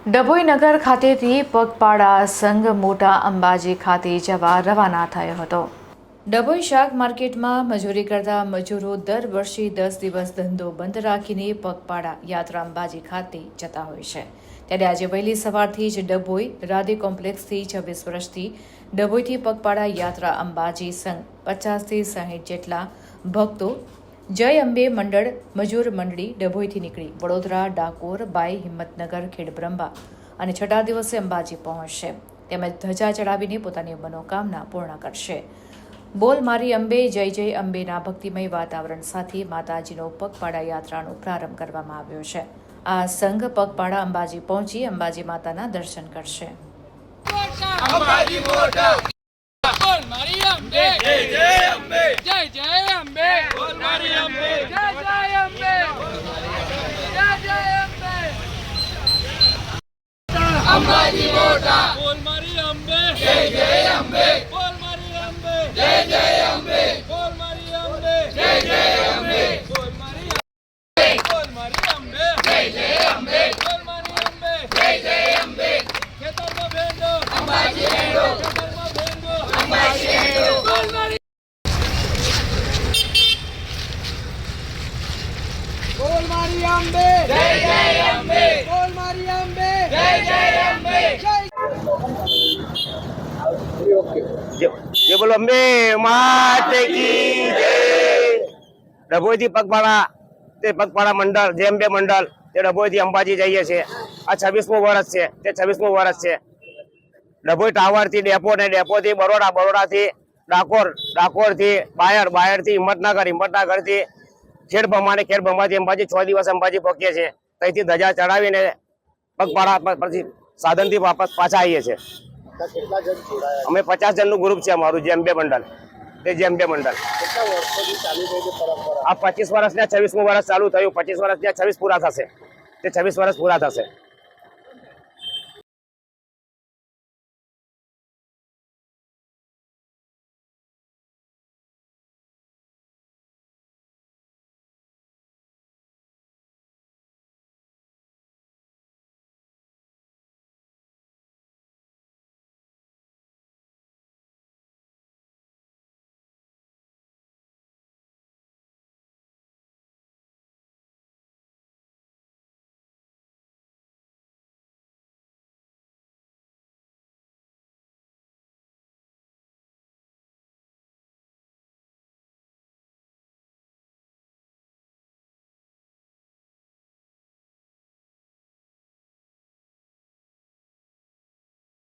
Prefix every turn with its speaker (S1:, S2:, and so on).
S1: ડભોઈ નગર ખાતેથી પગપાળા સંઘ મોટા અંબાજી ખાતે જવા રવાના થયો હતો। ડભોઈ શાક માર્કેટમાં મજૂરી કરતા મજૂરો દર વર્ષે 10 દિવસ ધંધો બંધ રાખીને પગપાળા યાત્રા અંબાજી ખાતે જતા હોય છે। ત્યારે આજે વહેલી સવારથી જ ડભોઈ રાધે કોમ્પ્લેક્સથી 26 વર્ષથી ડભોઈથી પગપાળા યાત્રા અંબાજી સંઘ 50થી 60 જેટલા ભક્તો જય અંબે મંડળ મજૂર મંડળી ડભોઈથી નીકળી વડોદરા, ડાકોર, બાય, હિંમતનગર, ખેડબ્રહ્મા અને છઠ્ઠા દિવસે અંબાજી પહોંચશે। તેમજ ધજા ચડાવીને પોતાની મનોકામના પૂર્ણ કરશે। બોલ મારી અંબે, જય જય અંબેના ભક્તિમય વાતાવરણ સાથે માતાજીનો પગપાળા યાત્રાનો પ્રારંભ કરવામાં આવ્યો છે। આ સંઘ પગપાળા અંબાજી પહોંચી અંબાજી માતાના દર્શન કરશે।
S2: અંબાજી મોટા બોલ મારી અંબે, જય જય અંબે, જય જય અંબે, બોલ મારી અંબે, જય જય અંબે, જય જય અંબે, અંબાજી મોટા બોલ મારી અંબે, જય જય અંબે, બોલ મારી અંબે, જય જય અંબે, બોલ મારી અંબે, જય જય અંબે, બોલ મારી અંબે, બોલ મારી અંબે, જય જય અંબે, બોલ મારી અંબે, જય જય અંબે, ખેતરમાં ભેંડો અંબાજી ભેંડો, ખેતરમાં ભેંડો અંબાજી ભેંડો, બોલ મારી બોલ મારી અંબે, જય જય અંબે, બોલ મારી અંબે, જય જય અંબે,
S3: जय बोलो अम्बे माते की जय। डभोईથી પગપાળા તે પગપાળા મંડળ જય અંબે મંડળ તે ડભોઈથી અંબાજી જઈએ છીએ। આ 26મું વર્ષ છે, તે 26મું વર્ષ છે। ડભોઈ ટાવરથી ડેપો ને ડેપોથી બરોડા, બરોડાથી ડાકોર, ડાકોરથી બાયડ, બાયડથી હિંમતનગર, હિંમતનગરથી ખેડબ્રહ્મા ને ખેડબ્રહ્માથી અંબાજી 6 દિવસ અંબાજી પહોંચીએ છીએ। ત્યાંથી ધજા ચડાવીને પગપાળા પછી સાધનથી વાપસ પાછા આવીએ છીએ। અમે 50 જણનું ગ્રુપ છે અમારું જય અંબે મંડળ, તે જય અંબે મંડળ। આ 25 વર્ષ ને 26મું વર્ષ ચાલુ થયું, 25 વર્ષ ને 26 પૂરા થશે, તે 26 વર્ષ પૂરા થશે।